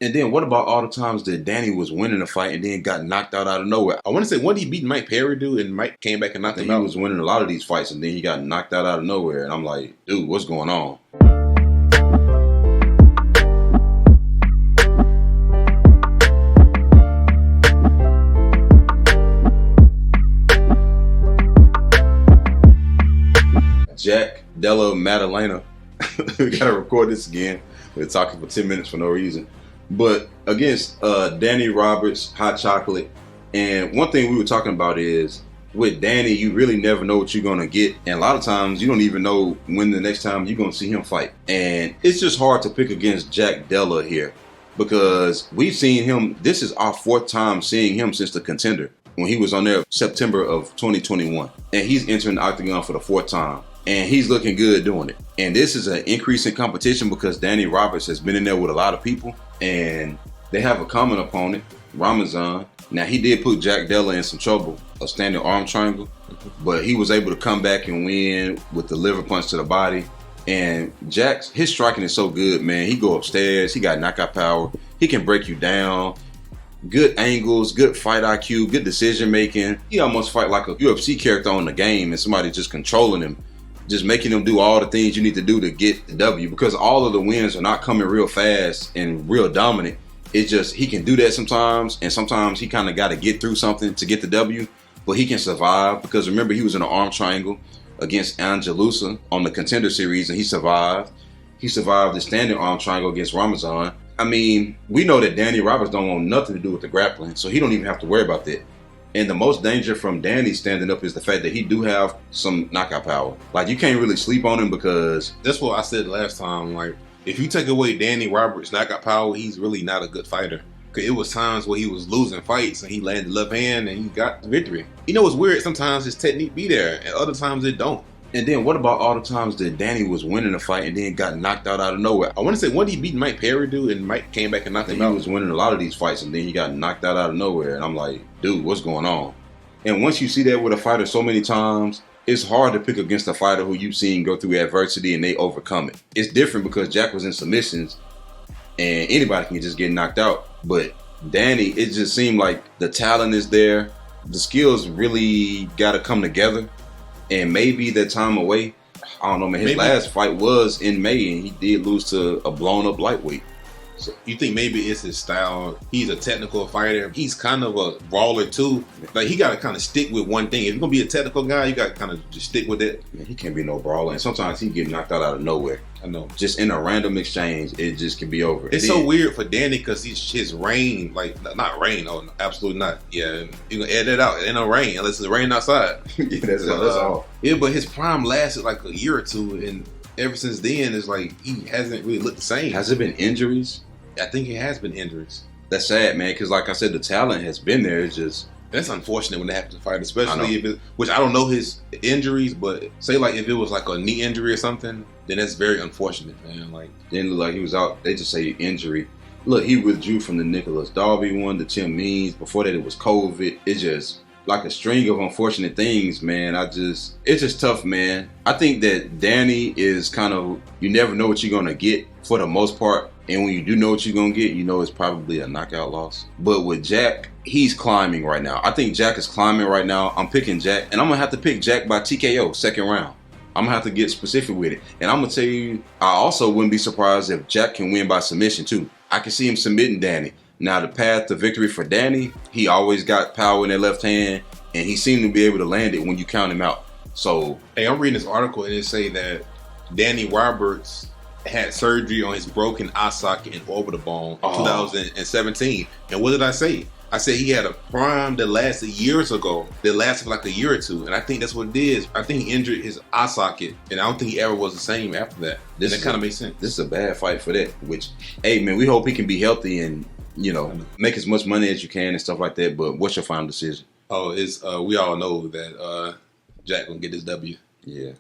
And then what about all the times that Danny was winning a fight and then got knocked out of nowhere? I want to say, what did he beat Mike Perry do? And Mike came back and knocked him out. He was winning a lot of these fights and then he got knocked out of nowhere. And I'm like, dude, what's going on? Jack Della Maddalena. We gotta record this again. We're talking for 10 minutes for no reason. But against Danny Roberts, Hot Chocolate. And one thing we were talking about is with Danny, you really never know what you're gonna get. And a lot of times you don't even know when the next time you're gonna see him fight. And it's just hard to pick against Jack Della here because we've seen him. This is our 4th time seeing him since the Contender when he was on there September of 2021. And he's entering the octagon for the 4th time. And he's looking good doing it. And this is an increase in competition because Danny Roberts has been in there with a lot of people. And they have a common opponent, Ramazan. Now, he did put Jack Della in some trouble, a standing arm triangle. But he was able to come back and win with the liver punch to the body. And his striking is so good, man. He go upstairs. He got knockout power. He can break you down. Good angles, good fight IQ, good decision making. He almost fight like a UFC character on the game and somebody just controlling him. Just making them do all the things you need to do to get the W because all of the wins are not coming real fast and real dominant. It's just he can do that sometimes, and sometimes he kind of got to get through something to get the W, but he can survive because remember he was in an arm triangle against Angelusa on the Contender Series and he survived. He survived the standing arm triangle against Ramazan. I mean, we know that Danny Roberts don't want nothing to do with the grappling, so he don't even have to worry about that. And the most danger from Danny standing up is the fact that he do have some knockout power. Like, you can't really sleep on him because... That's what I said last time. Like, if you take away Danny Roberts' knockout power, he's really not a good fighter. Because it was times where he was losing fights and he landed left hand and he got the victory. You know, it's weird. Sometimes his technique be there and other times it don't. And then what about all the times that Danny was winning a fight and then got knocked out of nowhere? I want to say, what did he beat Mike Perry do? And Mike came back and knocked him out. He was winning a lot of these fights and then he got knocked out of nowhere. And I'm like, dude, what's going on? And once you see that with a fighter so many times, it's hard to pick against a fighter who you've seen go through adversity and they overcome it. It's different because Jack was in submissions and anybody can just get knocked out. But Danny, it just seemed like the talent is there. The skills really got to come together. And maybe that time away, I don't know, man. His last fight was in May, and he did lose to a blown-up lightweight. So you think maybe it's his style? He's a technical fighter. He's kind of a brawler too. Like, he got to kind of stick with one thing. If you're gonna be a technical guy, you got to kind of just stick with it. Man, he can't be no brawler, and sometimes he get knocked out of nowhere. I know. Just in a random exchange, it just can be over. It's so weird for Danny because his reign, like, not rain. Oh, absolutely not. Yeah, you gonna edit it out. It ain't no rain unless it's rain outside. Yeah, that's all. Yeah, but his prime lasted like a year or two, and ever since then, it's like he hasn't really looked the same. Has it been injuries? I think it has been injuries. That's sad, man, because like I said, the talent has been there. It's just... That's unfortunate when that happens to fight, especially if which I don't know his injuries, but say like if it was like a knee injury or something, then that's very unfortunate, man. Like, didn't look like he was out. They just say injury. Look, he withdrew from the Nicholas Darby one, the Tim Means. Before that, it was COVID. It's just like a string of unfortunate things, man. It's just tough, man. I think that Danny is kind of, you never know what you're going to get for the most part. And when you do know what you're going to get, you know it's probably a knockout loss. But with Jack, he's climbing right now. I think Jack is climbing right now. I'm picking Jack. And I'm going to have to pick Jack by TKO, second round. I'm going to have to get specific with it. And I'm going to tell you, I also wouldn't be surprised if Jack can win by submission too. I can see him submitting Danny. Now, the path to victory for Danny, he always got power in that left hand. And he seemed to be able to land it when you count him out. So, hey, I'm reading this article and it say that Danny Roberts had surgery on his broken eye socket and orbital bone in 2017. And what did I say? I said he had a prime that lasted years ago, that lasted for like a year or two. And I think that's what it is. I think he injured his eye socket, and I don't think he ever was the same after that. That kind of makes sense. This is a bad fight for that, which, hey, man, we hope he can be healthy and, you know, make as much money as you can and stuff like that. But what's your final decision? Oh, it's we all know that Jack gonna get this W. Yeah.